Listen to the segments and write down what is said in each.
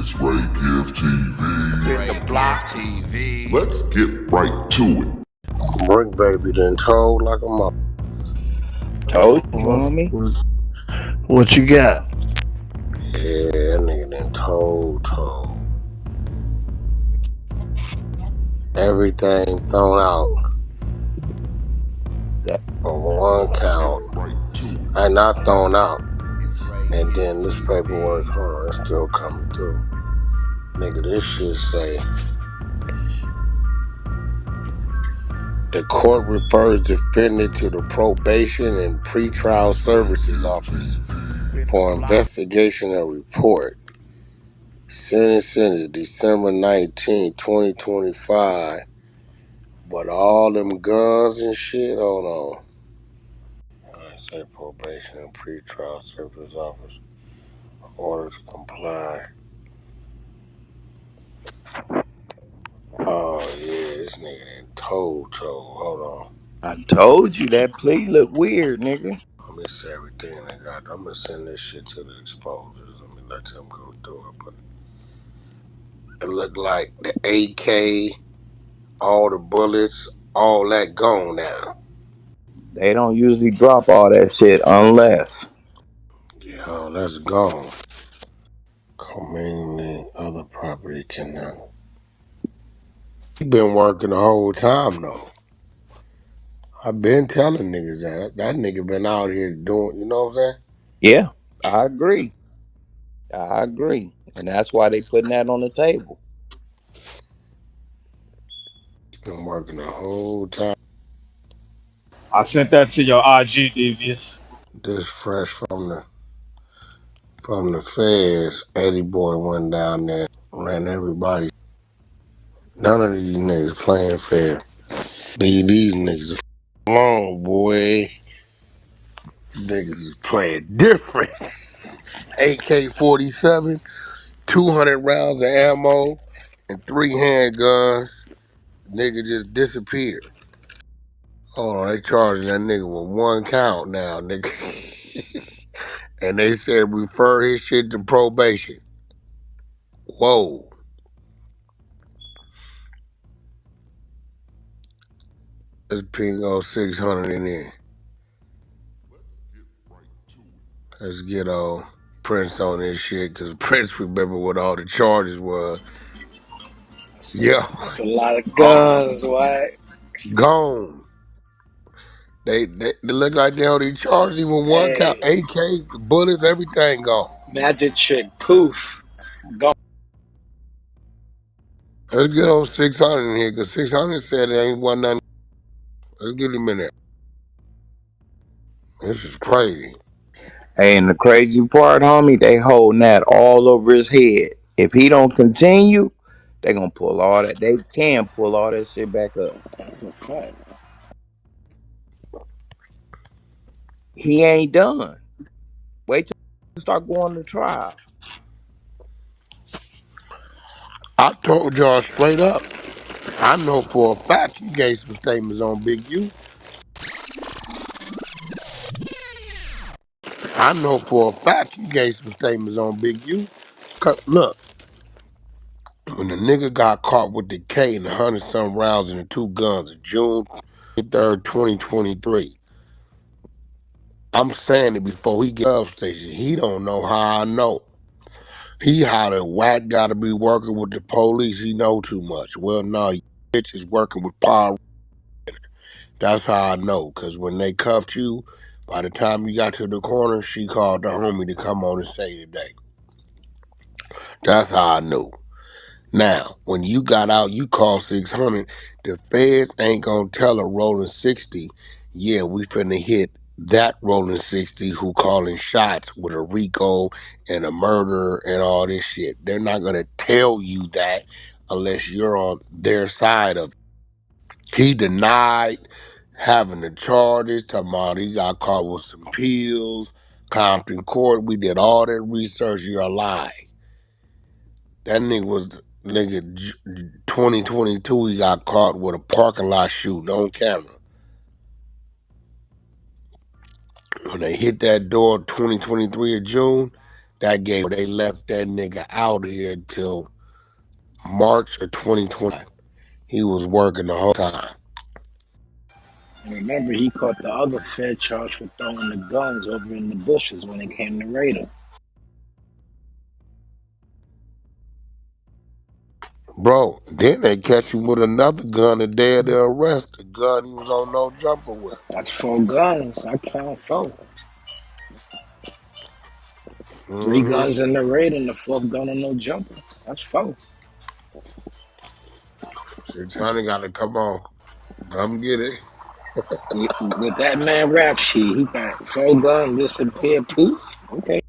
It's Ray Gift TV. With the block TV. Let's get right to it. Bricc baby done told like a mother. Told you, homie. What you got? Yeah, that nigga done told. Everything thrown out for one count. And not thrown out. And then this paperwork, hold on, it's still coming through. Nigga, this shit say, the court refers defendant to the Probation and Pretrial Services Office for investigation and report. Sentencing is December 19, 2025. But all them guns and shit, hold on. I say Probation and Pretrial Services Office. Order to comply. Oh, yeah, this nigga done told. Hold on. I told you that plea look weird, nigga. Let me see everything they got. I'm gonna send this shit to the exposers. Let me let them go through it. But it look like the AK, all the bullets, all that gone now. They don't usually drop all that shit unless. Yo, that's gone. Community, other property cannot. He been working the whole time though. I've been telling niggas that nigga been out here doing, you know what I'm saying? Yeah, I agree. And that's why they putting that on the table. He's been working the whole time. I sent that to your IG, Devious. This fresh from the feds. Eddie Boy went down there, ran everybody. None of these niggas playing fair. These niggas are long, boy. Niggas is playing different. AK-47, 200 rounds of ammo, and 3 handguns. Nigga just disappeared. Hold on, they charging that nigga with 1 count now, nigga. And they said refer his shit to probation. Whoa. Let's ping 0600 in there. Let's get Prince on this shit, cause Prince remember what all the charges was. Yeah, That's a lot of guns, Wack. gone. They look like they only charged him with 1 count. Hey, AK, the bullets, everything gone. magic trick, poof, gone. Let's get 0600 in here, cause 600 said it ain't want nothing. Let's get him in there. This is crazy. Hey, and the crazy part, homie, they holding that all over his head. If he don't continue, they gonna pull all that. They can pull all that shit back up. That's a fact. He ain't done. Wait till he start going to trial. I told y'all straight up. I know for a fact you gave some statements on Big U. I know for a fact you gave some statements on Big U. Cause look, when the nigga got caught with the K and 100-some rounds and the 2 guns in June 3rd, 2023, I'm saying it before he get up station. He don't know how I know. He hollered, Wack gotta be working with the police. He know too much. Well, no, you bitch is working with power. That's how I know. Cause when they cuffed you, by the time you got to the corner, she called the homie to come on and say today. That's how I knew. Now, when you got out, you called 600. The feds ain't gonna tell a rolling 60, yeah, we finna hit that rolling 60 who calling shots with a RICO and a murder and all this shit. They're not gonna tell you that unless you're on their side of it. He denied having the charges, talking about he got caught with some pills, Compton Court. We did all that research. You're a lie. That nigga was 2022. He got caught with a parking lot shooting on camera. When they hit that door 2023 of June, That gave they left that nigga out here till March of 2025. He was working the whole time. And remember, he caught the other Fed charge for throwing the guns over in the bushes when they came to raid him. Bro, then they catch him with another gun the day of the arrest, the gun he was on no jumper with. That's 4 guns. I count 4. 3 Mm-hmm. guns in the raid and the 4th gun on no jumper. That's 4. 600 gotta come on. Come get it. With that man rap sheet, he got 4 guns disappear poof. Okay.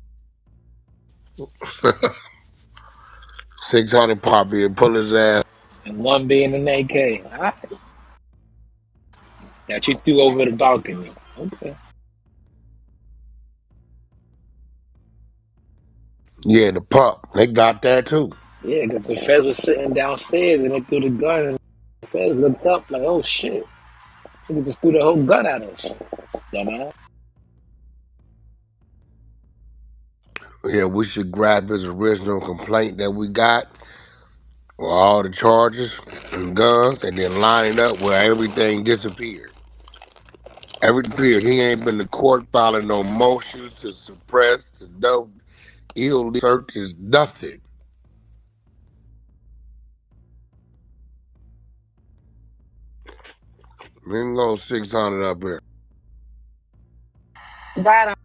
600 pop in, pull his ass. And 1 being an AK. All right. That you threw over the balcony. Okay. Yeah, the pup. They got that too. Yeah, because the feds was sitting downstairs and they threw the gun and the feds looked up like, oh shit. They just threw the whole gun at us. Dumbass. Yeah, we should grab his original complaint that we got with all the charges and guns and then line it up where everything disappeared. Everything disappeared. He ain't been to court filing no motions to suppress, to no illegal searches, nothing. We can go 600 up here. Got him.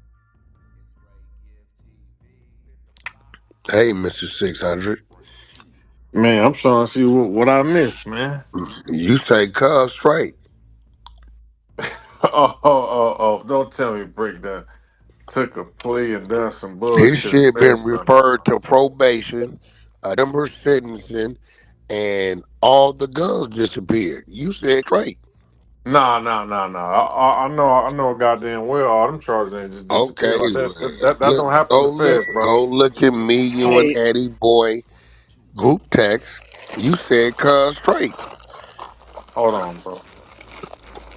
Hey, Mr. 600. Man, I'm trying to see what I missed, man. You say cuz straight. Don't tell me Brick that took a plea and done some His bullshit and shit said been something. referred to probation, a number sentencing, and all the guns disappeared. You said straight. Nah. I know goddamn well all them charges ain't just disappear Okay, like that. That look, don't happen to feds, bro. go look at me, you and Hey, Eddie Boy group text. You said cuz straight. Hold on, bro.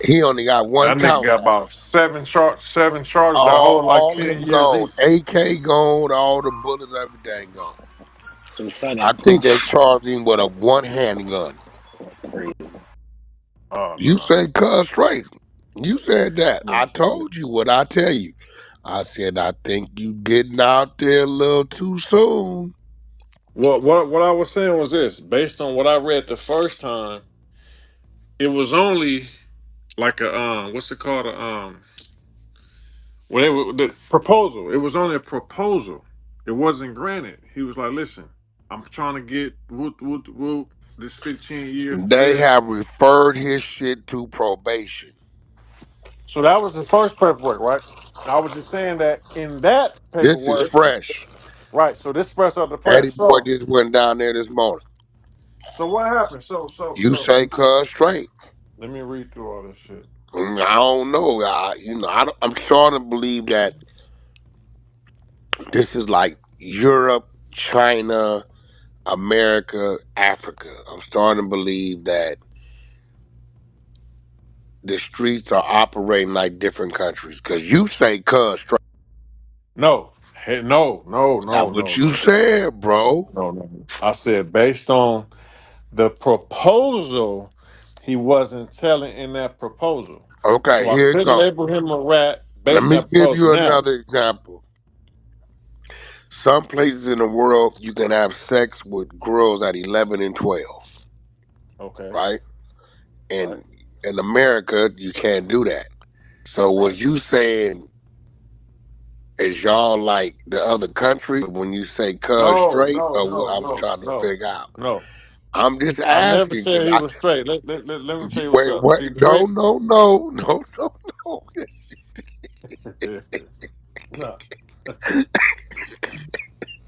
He only got one That nigga count got left. about seven charges that hold like All 10 them years gone. each. AK gone, all the bullets, everything gone. so stunning I think they poof. charged him with a one handgun. That's crazy. Oh You no. say cuz straight. You said that. Yeah. I told you what I tell you. I said I think you getting out there a little too soon. What I was saying was this, based on what I read the first time, it was only like a what's it called, a whatever the proposal. It was only a proposal. It wasn't granted. He was like, "Listen, I'm trying to get whoop this 15 years for They this." have referred his shit to probation. So that was the first paperwork, right? I was just saying that in that This is paperwork, fresh. right? So this fresh out the Eddie press. Boy So just went down there this morning. what happened? So You say cuz straight. let me read through all this shit. I don't know. I'm starting to believe that this is like Europe, China, America, Africa. I'm starting to believe that the streets are operating like different countries. Cause you say cuz straight. No, hey, no, no, That's no, what no, you no, said, bro. no, no. I said based on the proposal, he wasn't telling in that proposal. Okay, So I here it couldn't goes. label him a rat Let based on me that give proposal. you Now, another example. Some places in the world you can have sex with girls at 11 and 12, okay, right? right. And in America, you can't do that. So what you saying is y'all like the other countries when you say cuz No, straight no, or what no, I'm no, trying to no, figure out. no. I'm just I never asking said because he was straight. Let me tell you what's wait, up. what? See, No, Brick. no, no, no, no, no. No,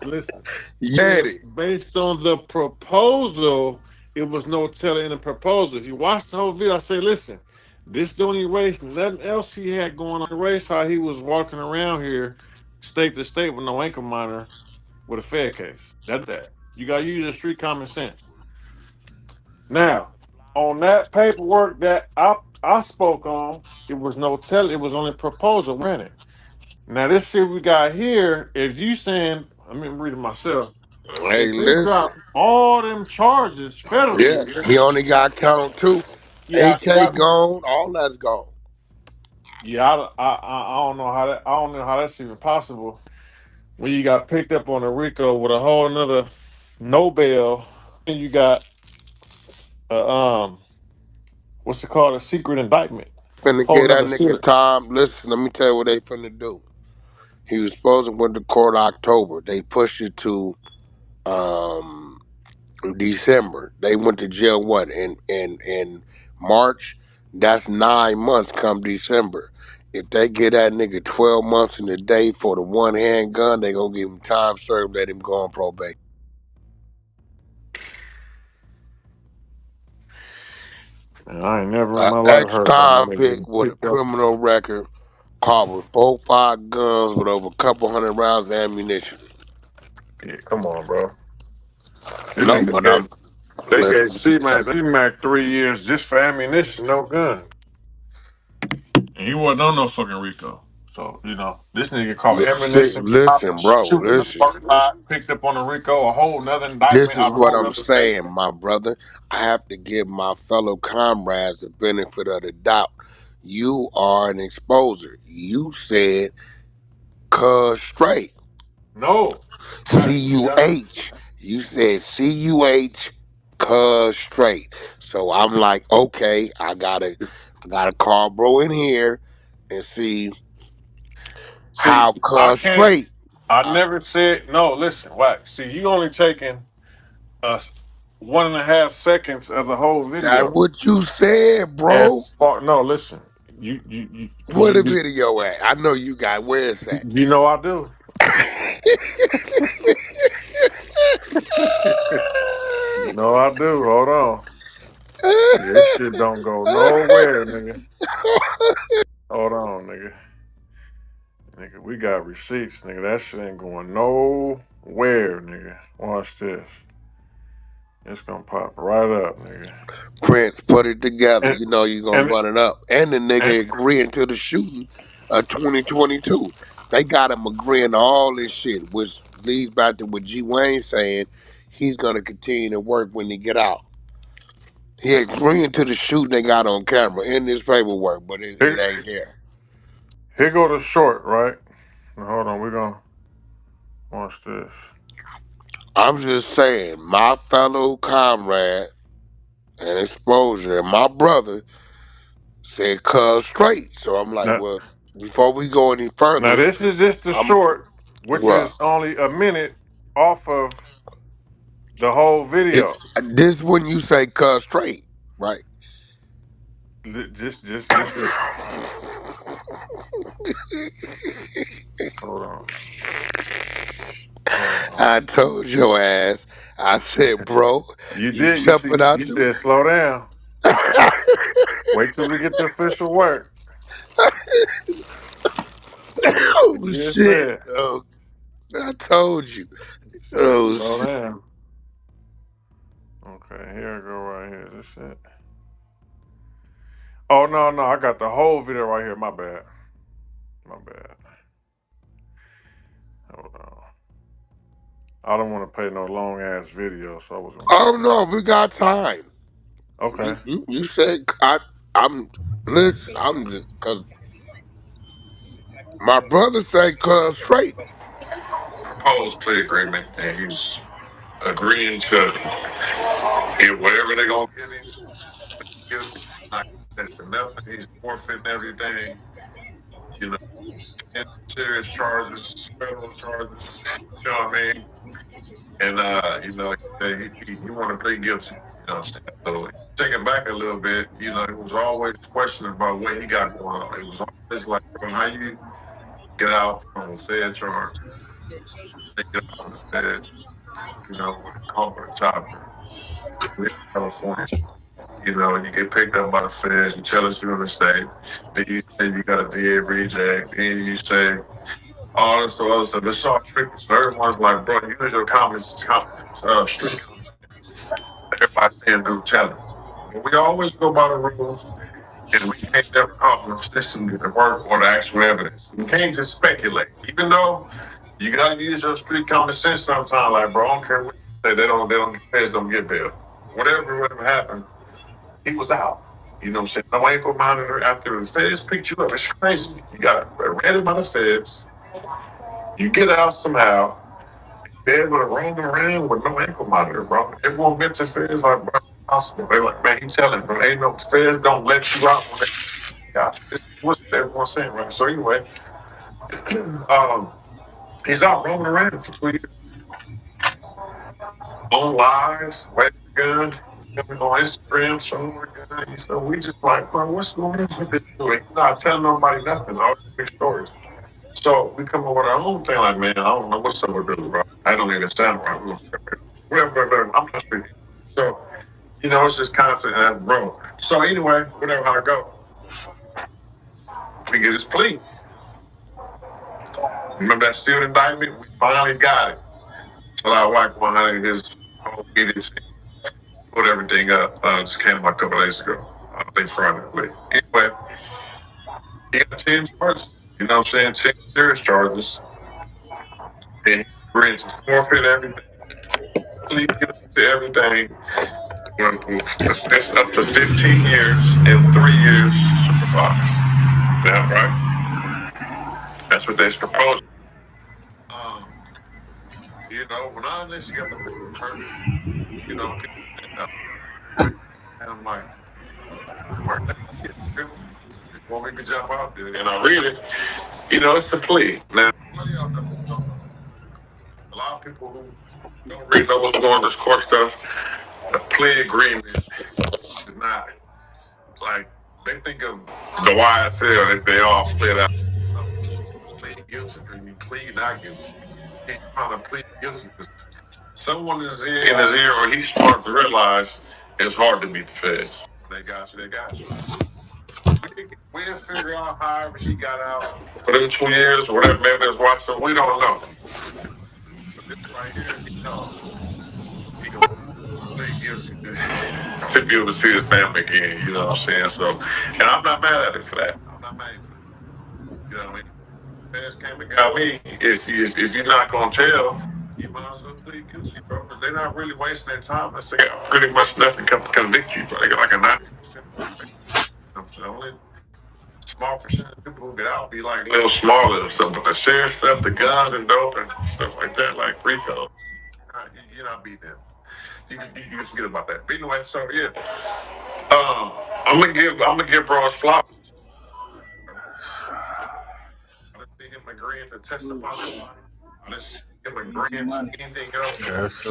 listen. Yeah, If based on the proposal, it was no telling in the proposal. If you watch the whole video, I say, listen, this don't erase nothing else he had going on. Erase how he was walking around here, state to state with no ankle monitor with a Fed case. That's that. You gotta use your street common sense. Now, on that paperwork that I spoke on, it was no tell. It was only proposal, granted. Now this shit we got here, if you saying, I mean, I'm reading myself. Hey, If they listen. drop all them charges Yeah, federally, he only got count two. yeah, see, AK gone, all that's gone. I don't know how that, I don't know how that's even possible when you got picked up on a RICO with a whole nother no bail, and you got what's it called, a secret indictment, Finna whole get that nother nigga shit. time. Listen, let me tell you what they finna do. He was supposed to went to court October. They pushed it to um December. They went to jail what in March? That's 9 months come December. If they get that nigga 12 months in the day for the one hand gun, they gonna give him time served, let him go on probation. And I ain't never in An my life heard about no nigga ex-convict getting with a picked up. criminal record caught with 4, 5 guns with over a couple hundred rounds of ammunition. Yeah, come on, bro. This No, nigga but I'm they gave listen. C-Mac 3 years just for ammunition, no gun. And he wasn't on no fucking RICO. So, this nigga called ammunition, Listen, bro. shooting in the Listen. parking lot, picked up on a RICO, a whole nother This indictment is out of a what whole I'm other state. saying, my brother. I have to give my fellow comrades the benefit of the doubt. You are an exposer. You said cuz straight. No. Wax, you got it. CUH. You said CUH cuz straight. So I'm like, okay, I gotta call bro in here and see See, how I cuz can't, straight. I Uh, never said, no, listen, Wax. See, you only taking us 1.5 seconds of the whole that's video. what you said, bro. As far, no, listen, you can Where you the be, video at? I know you got where it's at. you know I do. No, I do. Hold on. This shit don't go nowhere, nigga. Hold on, nigga. Nigga, we got receipts, nigga. That shit ain't going nowhere, nigga. Watch this. It's gonna pop right up, nigga. Prince put it together. And You know you gonna and run it up. And the and nigga agreeing to the shooting of 2022. They got him agreeing to all this shit, which leads back to what G Wayne saying he's gonna continue to work when he get out. He agreeing to the shooting they got on camera in this paperwork, but it here, ain't here. here go the short, right? Now, hold on, we gonna watch this. I'm just saying, my fellow comrade and exposure and my brother said cuz straight. So I'm like, Now, well, before we go any now further, this is just the I'm short, which well. is only a minute off of the whole It video. this when you say cuz straight, right? Just listen. Hold on, hold on. I told your ass. I said, bro, You you did. You jumping see, out you the said slow down. Wait till we get the official work. You oh did shit. say it. Oh, I told you. You said Oh slow shit. down. Okay, here I go right here. This shit. Oh no, I got the whole video right here. My bad. My bad. Hold on. I don't want to play no long ass video, so I was gonna Oh play. no, we got time. Okay. You said I'm listen, I'm just cause my brother say cuz straight. Proposed plea agreement, and he's agreeing to get whatever they're gonna give him. Guilty, not that's nothing. He's forfeiting everything. You know, and serious charges, federal charges. You know what I mean? And he want to plead guilty. You know what I'm saying? So taking back a little bit, it was always questioning about what he got going on. It was always like, bro, how you get out from a Fed charge, they get out from the Fed, with a corporate chopper, in California. You get picked up by the feds, you tell us you're in the state, then you say you got a DA reject, then you say all this other stuff. It's all tricky. So everyone's like, bro, use your street common sense. Everybody's saying do tell it. But we always go by the rules. And we can't never call the system to work or the actual evidence. We can't just speculate. Even though you gotta use your street common sense sometimes, like bro, I don't care what you say, they don't get feds don't get bail. Whatever happened, he was out. You know what I'm saying? No ankle monitor after the feds picked you up. It's crazy. You got arrested by the feds, you get out somehow, be able to roam around with no ankle monitor, bro. Everyone been to feds like bro, it's impossible. They like, man, you telling bro, ain't no feds don't let you out when they out. This is what everyone's saying, right? So anyway, um, he's out roaming around for 2 years. On lives, waving guns, coming on Instagram, showing my gun. So we just like, bro, what's going on with this dude? He's not telling nobody nothing, all these big stories. So we come up with our own thing, like, man, I don't know what's up with this, bro. I don't even sound right. Whatever, I'm not speaking. So, you know, it's just constant, bro. So anyway, whatever, how it go, we get his plea. Remember that sealed indictment? We finally got it. So I Wack 100 his whole meeting team put everything up. Just came a couple days ago. I think Friday. But anyway, he got 10 charges. You know what I'm saying? 10 serious charges. And he agreed to forfeit everything, plead guilty to everything. It's up to 15 years and 3 years supervised. Yeah, right? That's what they're proposing. Um, you know, when I initially got the paper, you know, people saying, and I'm like, where did I get this? Just want me to jump out there. And I read it, you know, it's a plea. Now, a lot of y'all don't know. A lot of people who don't really know what's going on this court stuff, the plea agreement is not like they think of the YSL that they all play out. No, plead guilty and you plead not guilty. He's trying to plead guilty because someone is in his ear or he's smart to realize it's hard to beat the feds. They got you, they got you. We'll figure out however he got out for them 2 years or whatever, maybe it's Watson. We don't know. But this right here, he knows. He gonna plead guilty to be able to see his family again, you know what I'm saying? So, and I'm not mad at him for that. I'm not mad for that. You know what I mean? Feds came and got me. If you're not gonna tell, you might as well plead guilty, bro. Because they're not really wasting their time. They got pretty much nothing to convict you, bro. They got like a 90%. Only small percentage of people who get out be like a little smaller and stuff. But the serious stuff, the guns and dope and stuff like that, like Rico, you're not beating them. You can forget about that. But anyway, so yeah, I'm gonna give bro his flowers. I didn't see him agreeing to testify. I didn't see him agreeing to anything else. Yes,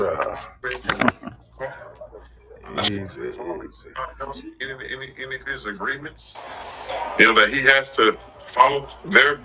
easy. Any of his agreements, you know, that he has to follow their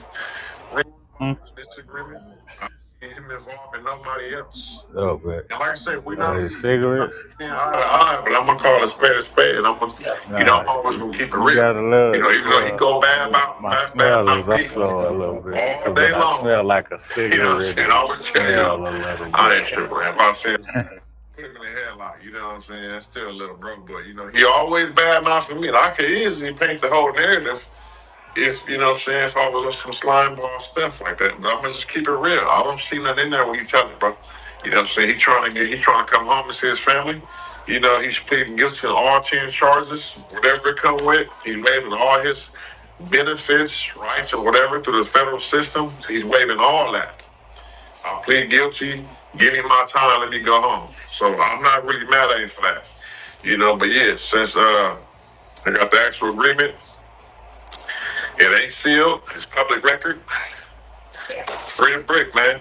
rules. This agreement, I see him involved in nobody else. Oh, but And like I said, we're not cigarettes. but I'm gonna call a spade, and I'm gonna, you know, I'm always gonna keep it real. You know, even though he go bad about my smell is also a little bit. all day long. I smell like a You know, cigarette. and I always tell Smell you, a little bit. I ain't tripping. If I said put him in the headlock, you know what I'm saying? That's still a little broke, but you know, he always bad mouthing me. And I could easily paint the whole narrative if, you know what I'm saying, if I was on some slime ball stuff like that. But I'm gonna just keep it real. I don't see nothing in there when you tell me, bro. You know what I'm saying? He trying to come home and see his family. You know, he's pleading guilty to all 10 charges, whatever it come with. He's waiving all his benefits, rights, or whatever through the federal system. He's waiving all that. I plead guilty, give him my time, let me go home. So I'm not really mad at him for that. You know, but yeah, since I got the actual agreement, it ain't sealed, it's public record. Free the Bricc, man.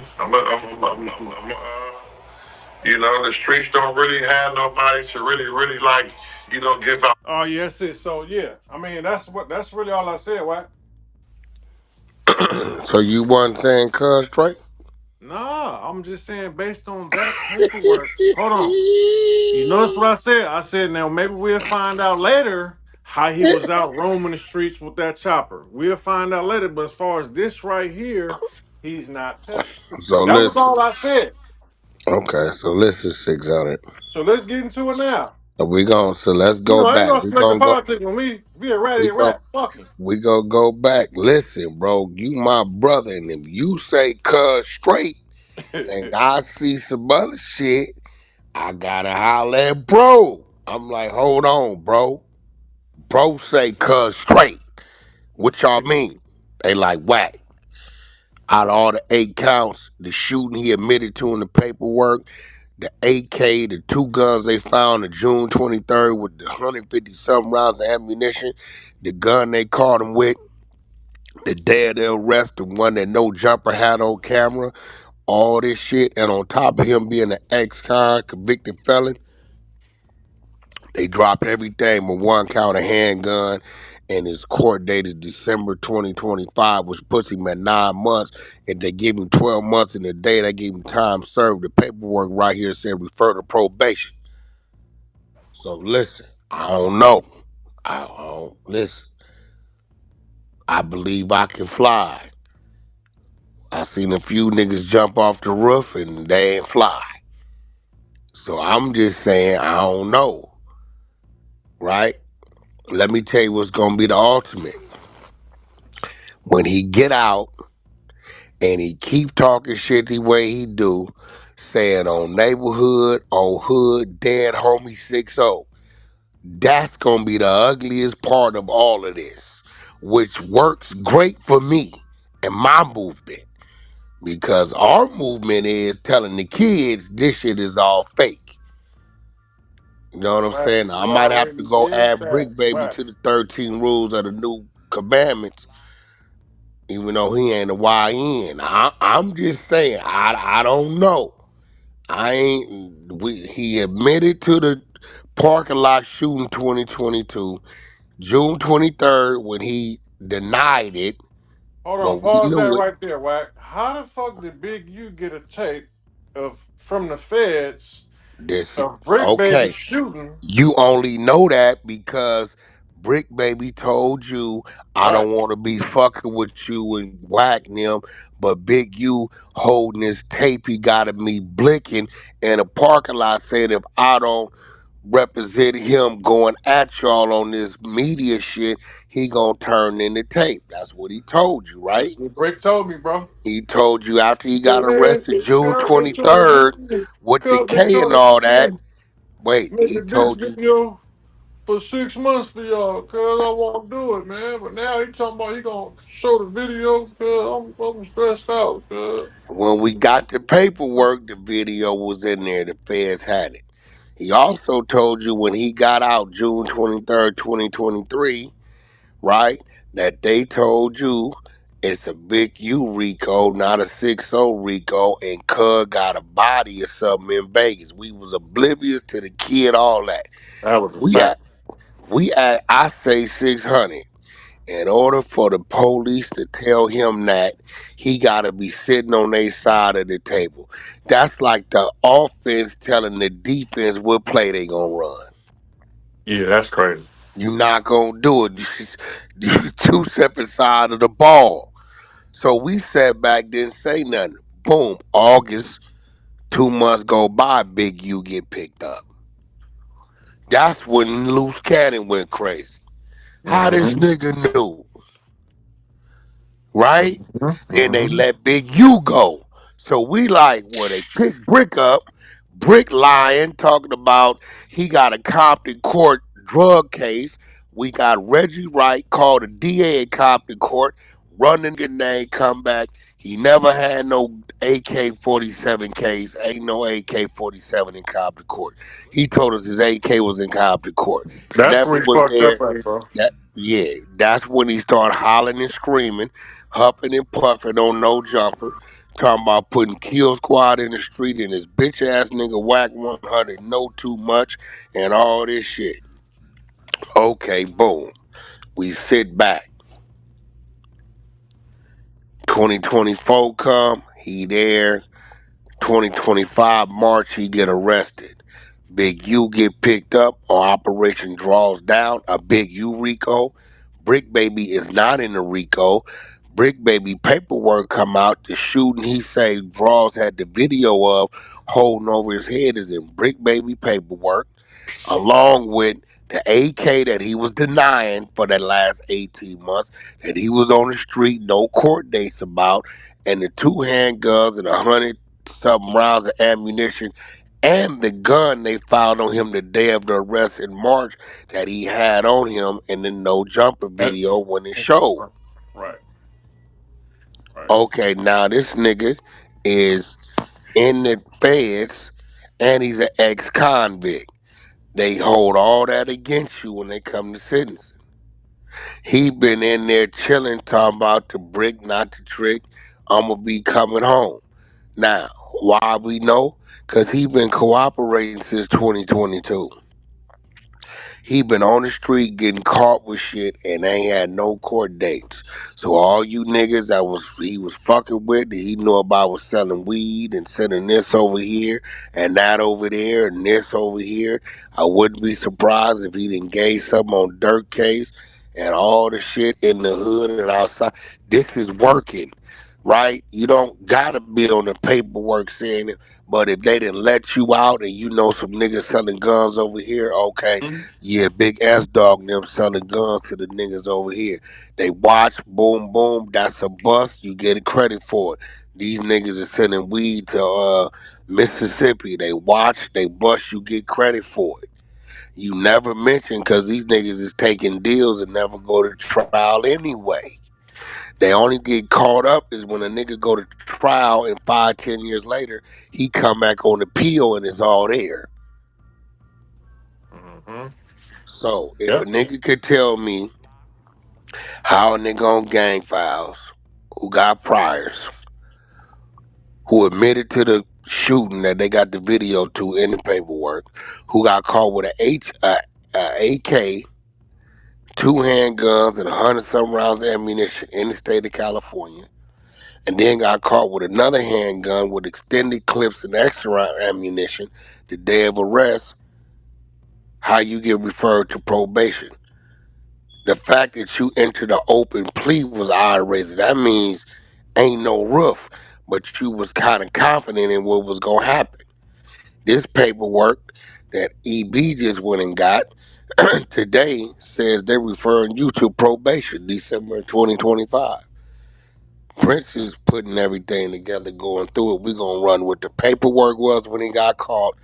You know, the streets don't really have nobody to really like, you know, give out. Oh, yes, it. So yeah, I mean, that's really all I said, right? So you wasn't saying cuz straight? Nah, I'm just saying based on that paperwork. Hold on. You notice what I said? I said now maybe we'll find out later how he was out roaming the streets with that chopper. We'll find out later, but as far as this right here, he's not telling. So That was listen. all I said. Okay, so listen, 600. So let's get into it now. So let's You go know, I ain't back. gonna select the politics when we a We ratty gon' rat. Fuck him. we gonna go back. Listen, bro, you my brother, and if you say cuz straight and I see some other shit, I gotta holler at bro. I'm like, hold on, bro. Bro say cuz straight. What y'all mean? They like whack. Out of all the 8 counts, the shooting he admitted to in the paperwork, the AK, the 2 guns they found on June 23rd with the 150 something rounds of ammunition, the gun they caught him with, the day of the arrest, the one that no jumper had on camera, all this shit, and on top of him being an ex-con, convicted felon, they dropped everything but 1 count of handgun, and his court dated December 2025, which puts him at 9 months. If they give him 12 months in the day, they gave him time served. The paperwork right here said refer to probation. So listen, I don't know. I don't listen. I believe I can fly. I seen a few niggas jump off the roof and they ain't fly. So I'm just saying I don't know, right? Let me tell you what's gonna be the ultimate. When he get out and he keep talking shit the way he do, saying on neighborhood, on hood, dead homie 6-0. That's gonna be the ugliest part of all of this, which works great for me and my movement. Because our movement is telling the kids this shit is all fake. You know what I'm Right. saying? I You might have to already go did add that. Bricc Baby Right. to the 13 rules of the new commandments, even though he ain't a YN. I'm just saying, I don't know. I ain't. He admitted to the parking lot shooting 2022, June 23rd when he denied it, Hold but on. we Pause that knew it. right there, Wack. How the fuck did Big U get a tape of from the feds This of Brick Baby okay. shooting? You only know that because Brick Baby told you I Right. don't want to be fucking with you and whacking them, but Big U holding this tape he got of me blicking in a parking lot saying if I don't represent him going at y'all on this media shit, he gonna turn in the tape. That's what he told you, right? That's what Brick told me, bro. He told you after He he said, got man, arrested June they told 23rd me, with the cuz they K and told all me, that. Wait, make he the this told you video for 6 months for y'all, cuz I won't do it, man. But now he talking about he gonna show the video, cuz I'm stressed out, cuz. when we got the paperwork, the video was in there. The feds had it. He also told you when he got out June 23rd, 2023, right, that they told you it's a big U Rico, not a 6-0 Rico, and Cud got a body or something in Vegas. We was oblivious to the kid, all that. That was a We fact. at, I say 600. In order for the police to tell him that, he got to be sitting on their side of the table. That's like the offense telling the defense what play they gonna run. Yeah, that's crazy. You're not gonna do it. You two separate sides of the ball. So we sat back, didn't say nothing. Boom, August, 2 months go by, Big U get picked up. That's when Loose Cannon went crazy. How this Mm-hmm. nigga knew, right? Then they Mm-hmm. let Big U go. So we like, well, they picked Bricc up. Bricc lying, talking about he got a Compton court drug case. We got Reggie Wright called a DA at Compton court, run the nigga name, come back. He never had no AK-47 case. Ain't no AK-47 in Compton court. He told us his AK was in Compton court. That's Never where he was fucked up there. at, bro. Yeah, that's when he started hollering and screaming, huffing and puffing on no jumper, talking about putting kill squad in the street and his bitch ass nigga Wack 100 know too much and all this shit. Okay, boom. We sit back. 2024 come, he there. 2025 March, he get arrested. Big U get picked up or operation draws down a big U Rico. Brick Baby is not in the Rico. Brick Baby paperwork come out. The shooting he say Draws had the video of holding over his head is in Brick Baby paperwork. along with the AK that he was denying for the last 18 months, that he was on the street, no court dates about, and the two handguns and 100 something rounds of ammunition, and the gun they found on him the day of the arrest in March that he had on him in the no jumper That- video when it showed. Right, right. Okay, now this nigga is in the feds and he's an ex convict. They hold all that against you when they come to sentencing. He been in there chilling, talking about the brick, not the trick. I'ma be coming home. Now, why we know? Cause he been cooperating since 2022. He been on the street getting caught with shit and ain't had no court dates. So all you niggas that was he was fucking with that he knew about was selling weed and sending this over here and that over there and this over here. I wouldn't be surprised if he didn't gave something on Dirt case and all the shit in the hood and outside. This is working, right? You don't gotta be on the paperwork saying it, but if they didn't let you out and you know some niggas selling guns over here, okay, Mhm. yeah, Big S Dog and them selling guns to the niggas over here. They watch, boom, boom, that's a bust, you get credit for it. These niggas are sending weed to Mississippi. They watch, they bust, you get credit for it. You never mention because these niggas is taking deals and never go to trial anyway. They only get caught up is when a nigga go to trial and 5, 10 years later, he come back on appeal and it's all there. Mm-hmm. So if a Yep. nigga could tell me how a nigga on gang files who got priors, who admitted to the shooting that they got the video to in the paperwork, who got caught with AK, two handguns and 100 some rounds of ammunition in the state of California, and then got caught with another handgun with extended clips and extra round ammunition the day of arrest, how you get referred to probation. The fact that you entered the open plea was outrageous. That means ain't no roof, but you was kind of confident in what was gonna happen. This paperwork that EB just went and got today says they're referring you to probation, December 2025. Prince is putting everything together, going through it. We're gonna run what the paperwork was when he got caught.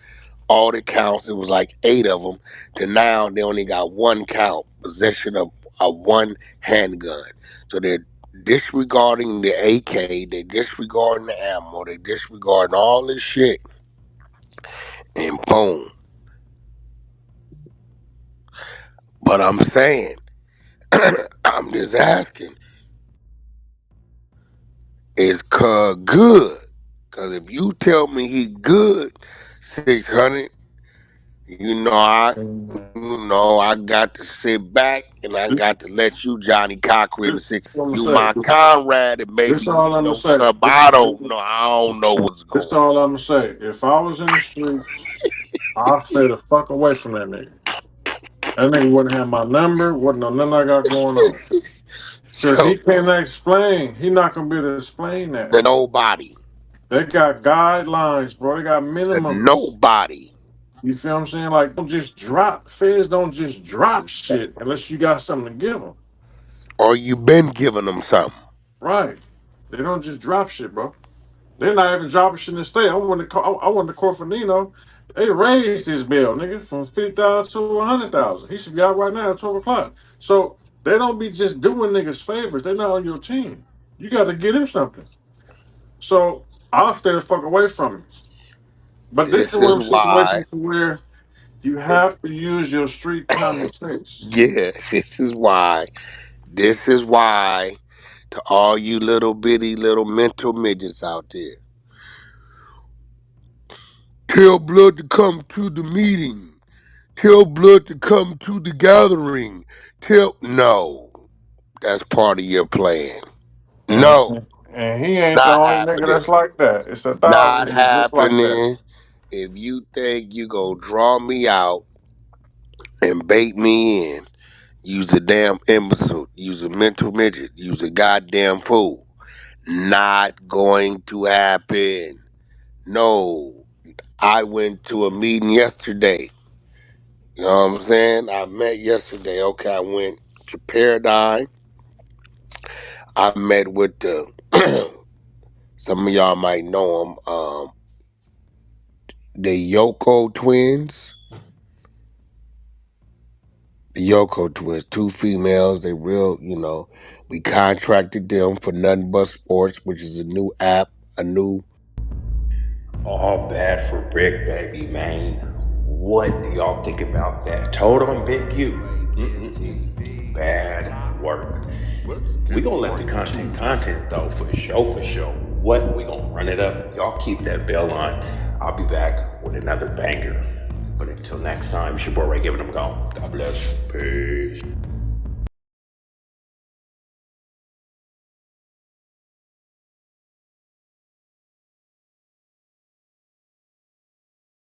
All the counts, it was like 8 of them. To now, they only got one count, possession of a one handgun. So they're disregarding the AK, they disregarding the ammo, they disregarding all this shit, and boom. But I'm saying, I'm just asking, is cuz good? Cause if you tell me he good, 600, I got to sit back and I This, got to let you, Johnny Cochran, and this, say, what I'm you gonna my say. Conrad, and This maybe all you I'm gonna know say. something I don't know. I don't know what's This going all on. I'm gonna say. If I was in the streets, I'd stay the fuck away from that nigga. That nigga wouldn't have my number. Wouldn't know nothing I got going on. Cause he So can't explain. He not gonna be able to explain that. the nobody, They got guidelines, bro. They got the minimums. nobody, You feel what I'm saying? Like, don't just drop. Feds don't just drop shit unless you got something to give them. or you been giving them something. Right. They don't just drop shit, bro. They're not even dropping shit in the state. I went to court for Nino. They raised his bill, nigga, from 50,000 to 100,000. He should be out right now at 12 o'clock. So they don't be just doing niggas favors. They're not on your team. You got to get him something. So I'll stay the fuck away from him. But this is This one is of the why, situations where you and have to use your street common sense. yeah, this is why, to all you little bitty little mental midgets out there, tell blood to come to the meeting. Tell blood to come to the gathering. No, that's part of your plan. And No, and he ain't the not only nigga happening. that's like that. It's a thousand Not niggas just like that. happening. If you think you gonna draw me out and bait me in, use a damn imbecile, use a mental midget, use a goddamn fool. Not going to happen. No. I went to a meeting yesterday You know what I'm saying? I met yesterday. Okay, I went to Paradigm. I met with the some of y'all might know them. The Yoko twins. The Yoko twins, two females. They real, we contracted them for Nothing But Sports, which is a new app, a new. All bad for Bricc, baby, man. What do y'all think about that? Told on Big U. Bad work. We gonna let the content though, for sure. What? We gonna run it up. Y'all keep that bell on. I'll be back with another banger. But until next time, it's your boy Ray giving them go. God bless. Peace.